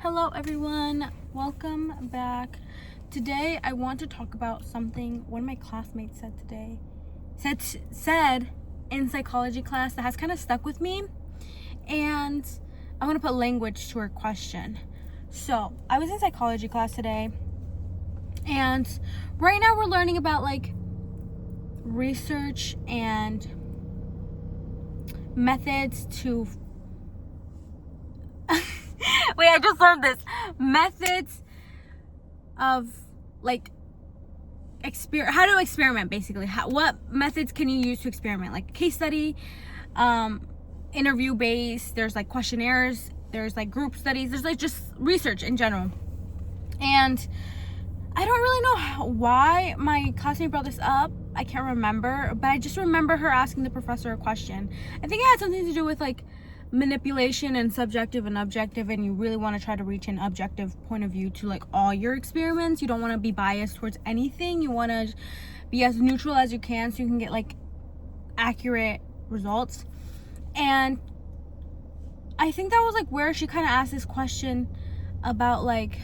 Hello everyone, welcome back. Today I want to talk about something one of my classmates said today. Said in psychology class that has kind of stuck with me, and I want to put language to her question. So, I was in psychology class today, and right now we're learning about like research and methods to wait, I just learned this. Methods of like how to experiment, basically. What methods can you use to experiment? Like case study, interview based, there's like questionnaires, there's like group studies, there's like just research in general. And I don't really know why my classmate brought this up. I can't remember, but I just remember her asking the professor a question. I think it had something to do with like manipulation and subjective and objective, and you really want to try to reach an objective point of view to like all your experiments. You don't want to be biased towards anything. You want to be as neutral as you can so you can get like accurate results. And I think that was like where she kind of asked this question about like,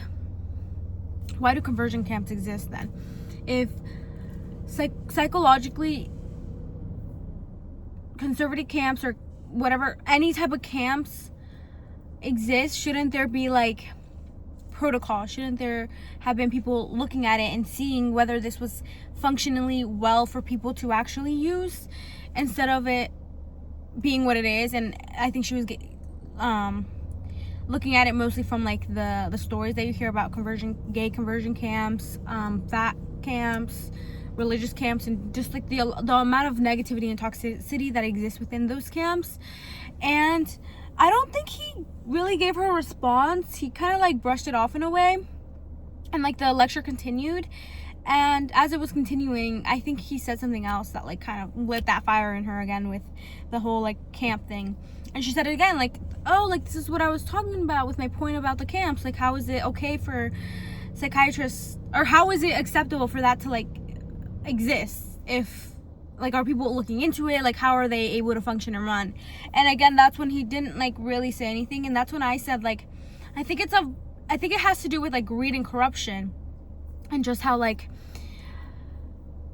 why do conversion camps exist then? If psychologically conservative camps or whatever, any type of camps exist, shouldn't there be like protocol? Shouldn't there have been people looking at it and seeing whether this was functionally well for people to actually use, instead of it being what it is? And I think she was looking at it mostly from like the stories that you hear about gay conversion camps, fat camps, religious camps, and just like the amount of negativity and toxicity that exists within those camps. And I don't think he really gave her a response. He kind of like brushed it off in a way, and like the lecture continued, and as it was continuing, I think he said something else that like kind of lit that fire in her again with the whole like camp thing. And she said it again, like, oh, like this is what I was talking about with my point about the camps. Like, how is it okay for psychiatrists, or how is it acceptable for that to like exist? If like, are people looking into it? Like, how are they able to function and run? And again, that's when he didn't like really say anything. And that's when I said like, I think it has to do with like greed and corruption, and just how like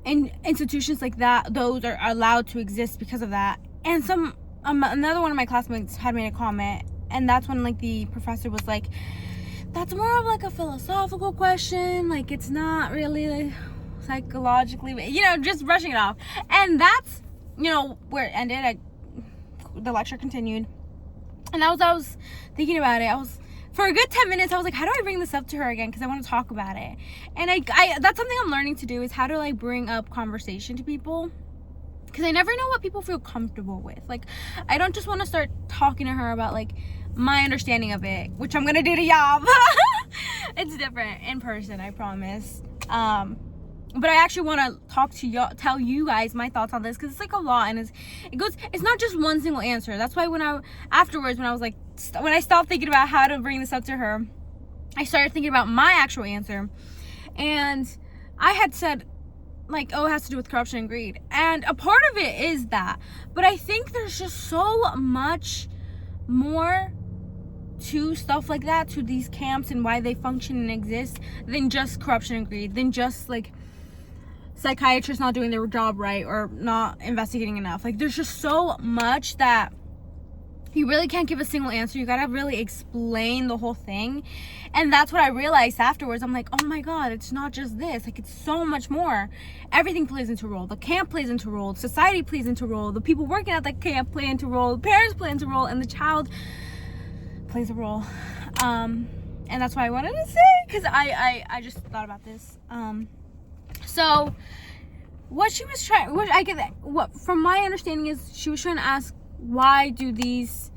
in institutions like that, those are allowed to exist because of that. And another one of my classmates had made a comment, and that's when like the professor was like, that's more of like a philosophical question, like it's not really like psychologically, just brushing it off. And that's where it ended. The lecture continued, and I was thinking about it. For a good 10 minutes I was like, how do I bring this up to her again, because I want to talk about it. And I that's something I'm learning to do, is how to like bring up conversation to people, because I never know what people feel comfortable with. Like, I don't just want to start talking to her about like my understanding of it, which I'm gonna do to y'all. It's different in person, I promise. But I actually want to talk to y'all, tell you guys my thoughts on this, because it's like a lot, and it's not just one single answer. That's why when I stopped thinking about how to bring this up to her, I started thinking about my actual answer. And I had said like, oh, it has to do with corruption and greed, and a part of it is that, but I think there's just so much more to stuff like that, to these camps and why they function and exist, than just corruption and greed, than just like psychiatrists not doing their job right or not investigating enough. Like, there's just so much that you really can't give a single answer. You gotta really explain the whole thing. And that's what I realized afterwards. I'm like, oh my god, it's not just this. Like, it's so much more. Everything plays into a role. The camp plays into a role. Society plays into a role. The people working at the camp play into a role. The parents play into a role. And the child plays a role. And that's why I wanted to say, because I just thought about this. So what she was trying, from my understanding is, she was trying to ask, why do these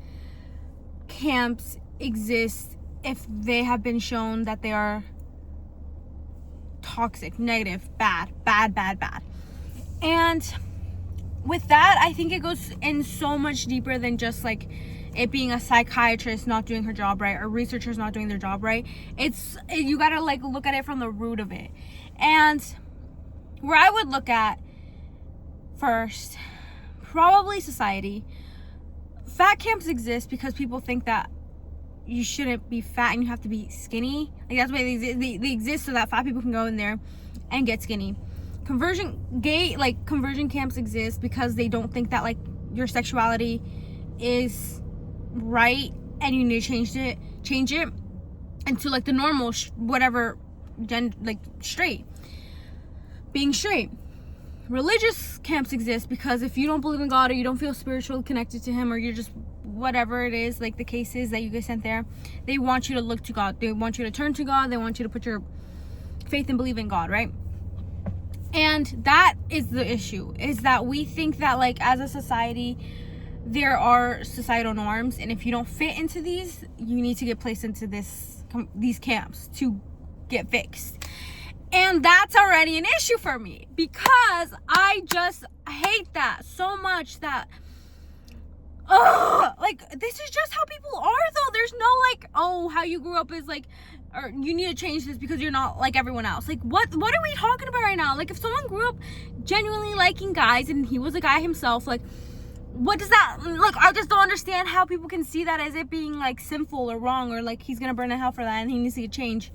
camps exist if they have been shown that they are toxic, negative, bad. And with that, I think it goes in so much deeper than just like it being a psychiatrist not doing her job right, or researchers not doing their job right. You gotta like look at it from the root of it. And where I would look at first, probably society. Fat camps exist because people think that you shouldn't be fat and you have to be skinny. Like, that's why they exist, so that fat people can go in there and get skinny. Conversion camps exist because they don't think that, like, your sexuality is right and you need to change it into, like, the normal straight, being straight. Religious camps exist because if you don't believe in God, or you don't feel spiritually connected to him, or you're just whatever it is, like the case is that you get sent there, they want you to look to God, they want you to turn to God, they want you to put your faith and believe in God, right? And that is the issue, is that we think that, like, as a society, there are societal norms, and if you don't fit into these, you need to get placed into these camps to get fixed. And that's already an issue for me, because I just hate that so much. That, like, this is just how people are, though. There's no, like, oh, how you grew up is, like, or you need to change this because you're not like everyone else. Like, what are we talking about right now? Like, if someone grew up genuinely liking guys and he was a guy himself, like, what does that, like, I just don't understand how people can see that as it being, like, sinful or wrong, or, like, he's gonna burn in hell for that and he needs to get change.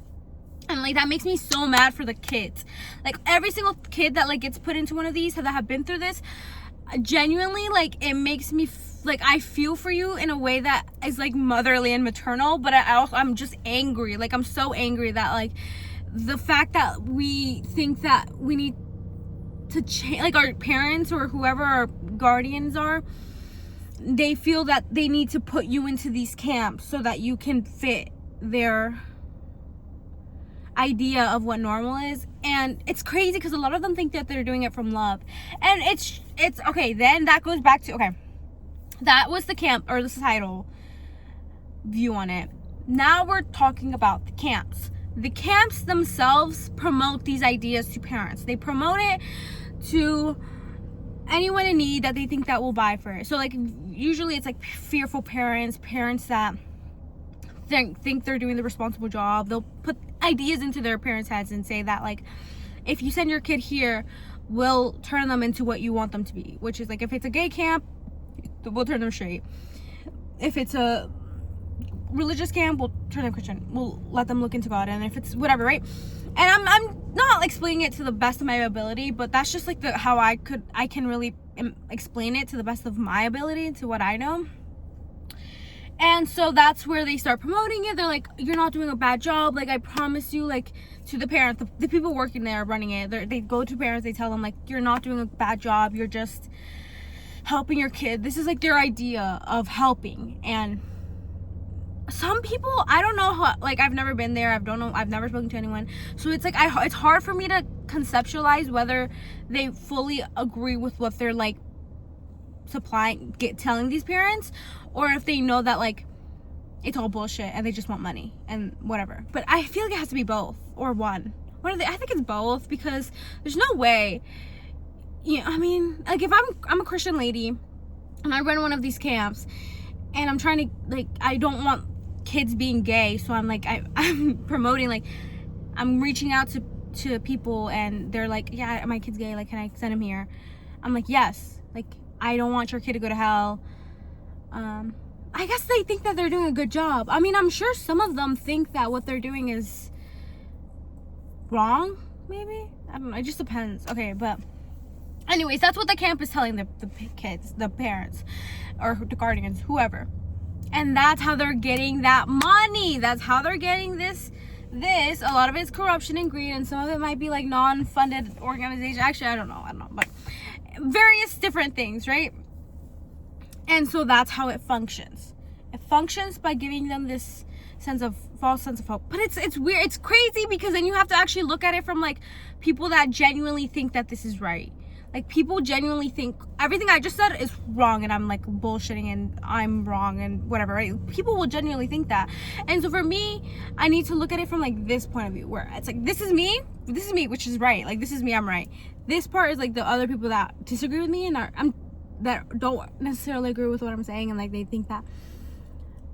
And, like, that makes me so mad for the kids. Like, every single kid that, like, gets put into one of these, that have been through this, genuinely, like, it makes me like, I feel for you in a way that is, like, motherly and maternal, but I'm just angry. Like, I'm so angry that, like, the fact that we think that we need to change, like, our parents or whoever our guardians are, they feel that they need to put you into these camps so that you can fit their idea of what normal is. And it's crazy because a lot of them think that they're doing it from love, and it's okay. Then that goes back to, okay, that was the camp or the societal view on it. Now we're talking about the camps. The camps themselves promote these ideas to parents. They promote it to anyone in need that they think that will buy for it. So, like, usually it's like fearful parents that think they're doing the responsible job. They'll put ideas into their parents' heads and say that, like, if you send your kid here, we'll turn them into what you want them to be, which is, like, if it's a gay camp, we'll turn them straight. If it's a religious camp, we'll turn them Christian. We'll let them look into God. And if it's whatever, right? And I'm not explaining it to the best of my ability, but that's just, like, how I can really explain it to the best of my ability, to what I know. And so that's where they start promoting it. They're like, you're not doing a bad job. Like, I promise you, like, to the parents, the people working there running it, they go to parents, they tell them, like, you're not doing a bad job. You're just helping your kid. This is, like, their idea of helping. And some people, I don't know how, like, I've never been there. I've never spoken to anyone. So it's like, it's hard for me to conceptualize whether they fully agree with what they're, like, telling these parents, or if they know that, like, it's all bullshit and they just want money and whatever. But I feel like it has to be both or one. What are they? I think it's both, because there's no way. You know, I mean, like, if I'm a Christian lady and I run one of these camps and I'm trying to, like, I don't want kids being gay, so I'm like, I'm promoting, like, I'm reaching out to people and they're like, yeah, my kid's gay, like, can I send him here? I'm like, yes, like, I don't want your kid to go to hell. I guess they think that they're doing a good job. I mean, I'm sure some of them think that what they're doing is wrong, maybe. I don't know. It just depends. Okay, but anyways, that's what the camp is telling the kids, the parents, or the guardians, whoever. And that's how they're getting that money. That's how they're getting this. A lot of it's corruption and greed, and some of it might be, like, non-funded organization. Actually, I don't know, but various different things, right? And so that's how it functions. It functions by giving them this false sense of hope. But it's weird. It's crazy, because then you have to actually look at it from, like, people that genuinely think that this is right. Like, people genuinely think everything I just said is wrong, and I'm, like, bullshitting and I'm wrong and whatever, right? People will genuinely think that. And so for me, I need to look at it from, like, this point of view, where it's like, this is me, which is right. Like, this is me, I'm right. This part is, like, the other people that disagree with me and that don't necessarily agree with what I'm saying, and, like, they think that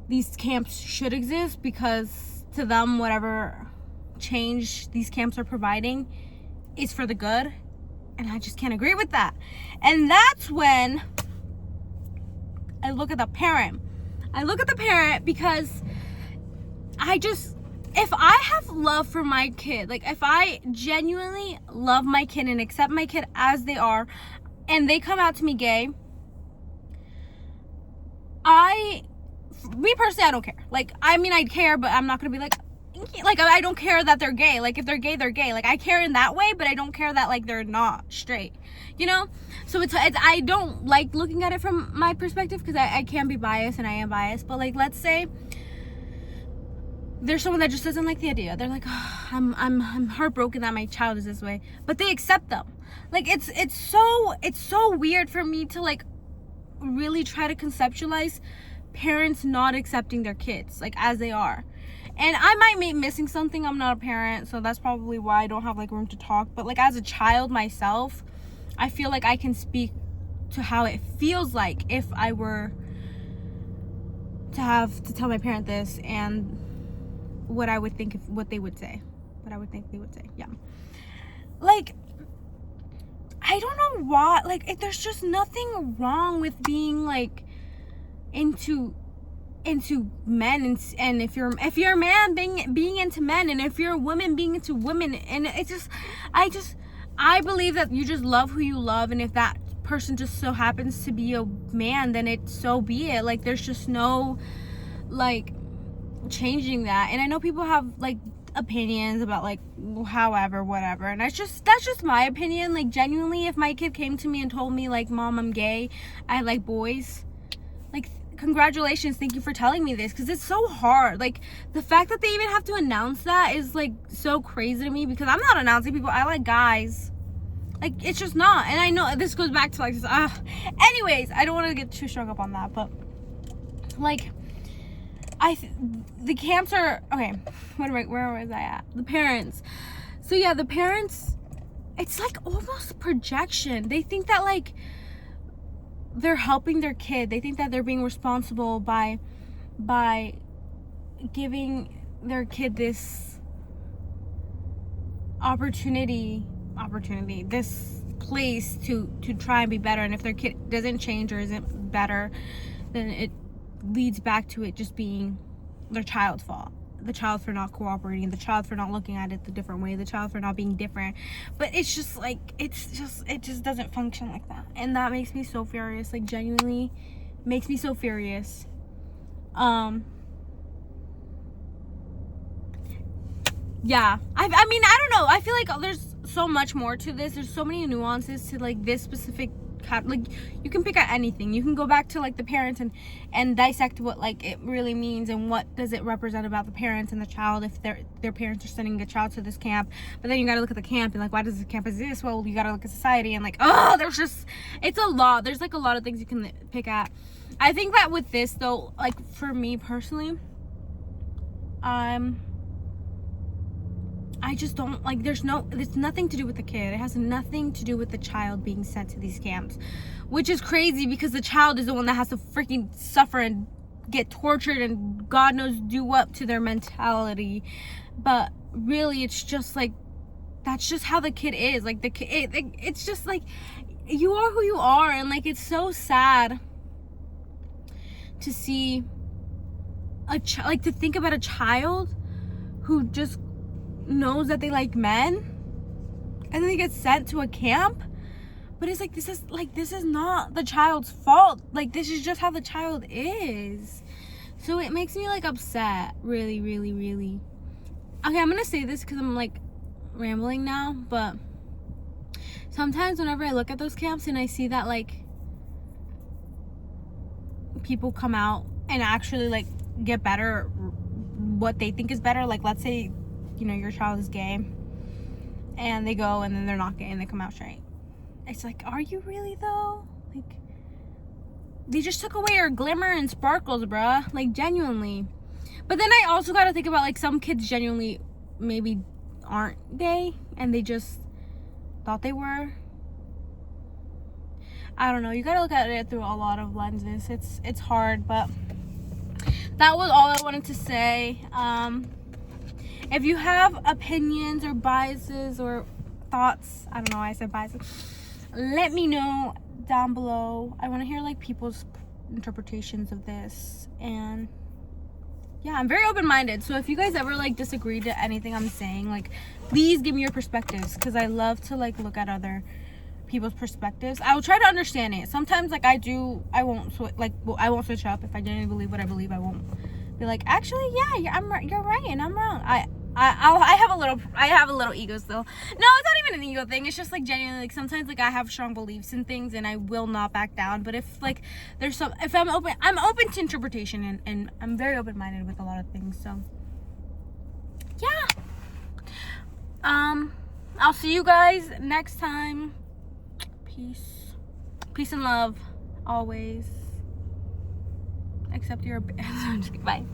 these camps should exist because to them, whatever change these camps are providing is for the good. And I just can't agree with that. And that's when I look at the parent. Because if I have love for my kid, like if I genuinely love my kid and accept my kid as they are, and they come out to me gay, me personally, I don't care. Like, I mean, I care, but I'm not gonna be like I don't care that they're gay. Like, if they're gay, they're gay. Like, I care in that way, but I don't care that like they're not straight, you know? So it's I don't like looking at it from my perspective, because I can be biased, and I am biased. But like, let's say there's someone that just doesn't like the idea. They're like, oh, I'm heartbroken that my child is this way, but they accept them. Like, it's so weird for me to like really try to conceptualize parents not accepting their kids like as they are. And I might be missing something. I'm not a parent, so that's probably why I don't have like room to talk. But like, as a child myself, I feel like I can speak to how it feels like if I were to have to tell my parent this, and what I would think, what they would say, what I would think they would say. Yeah, like, I don't know why, like, there's just nothing wrong with being like into men, and if you're a man being into men, and if you're a woman being into women. And it's just I believe that you just love who you love, and if that person just so happens to be a man, then it so be it. Like, there's just no like changing that. And I know people have like opinions about like however, whatever, and that's just my opinion. Like, genuinely, if my kid came to me and told me like, Mom, I'm gay, I like boys, like, congratulations, thank you for telling me this, because it's so hard. Like, the fact that they even have to announce that is like so crazy to me, because I'm not announcing people I like guys. Like, it's just not. And I know this goes back to like this, anyways, I don't want to get too strung up on that, but like, the camps are okay. Where was I at? The parents. So yeah, the parents, it's like almost projection. They think that like they're helping their kid. They think that they're being responsible by giving their kid this opportunity, this place to try and be better. And if their kid doesn't change or isn't better, then it leads back to it just being their child's fault. The child for not cooperating, the child for not looking at it the different way, the child for not being different. But it's just like, it just doesn't function like that. And that makes me so furious. Like, genuinely makes me so furious. Yeah, I mean, I don't know, I feel like there's so much more to this. There's so many nuances to like this specific like, you can pick at anything. You can go back to like the parents and dissect what like it really means, and what does it represent about the parents and the child if their parents are sending a child to this camp. But then you got to look at the camp and like, why does the camp exist? Well, you got to look at society, and like, it's a lot. There's like a lot of things you can pick at. I think that with this though, like for me personally, I just don't like, there's nothing to do with the kid. It has nothing to do with the child being sent to these camps, which is crazy, because the child is the one that has to freaking suffer and get tortured and God knows do what to their mentality. But really, it's just like, that's just how the kid is. Like, the kid, it's just like, you are who you are. And like, it's so sad to see like to think about a child who just knows that they like men, and then they get sent to a camp. But it's like, this is not the child's fault. Like, this is just how the child is. So it makes me like upset, really, really, really. Okay, I'm gonna say this because I'm like rambling now, but sometimes whenever I look at those camps and I see that like people come out and actually like get better, what they think is better, like let's say, you know, your child is gay and they go and then they're not gay and they come out straight. It's like, are you really though? Like, they just took away your glimmer and sparkles, bruh. Like, genuinely. But then I also gotta think about like, some kids genuinely maybe aren't gay and they just thought they were. I don't know. You gotta look at it through a lot of lenses. It's hard, but that was all I wanted to say. If you have opinions or biases or thoughts, I don't know why I said biases, let me know down below. I want to hear like people's interpretations of this. And yeah, I'm very open-minded. So if you guys ever like disagree to anything I'm saying, like please give me your perspectives, because I love to like look at other people's perspectives. I will try to understand it. Sometimes like I won't switch up. If I genuinely believe what I believe, I won't be like, actually, yeah, you're right and I'm wrong. I have a little ego still. No, it's not even an ego thing. It's just like genuinely, like sometimes like I have strong beliefs in things and I will not back down. But if like if I'm open to interpretation, and I'm very open-minded with a lot of things. So yeah. I'll see you guys next time. Peace and love always. Except you're a bitch. I'm just kidding. Bye.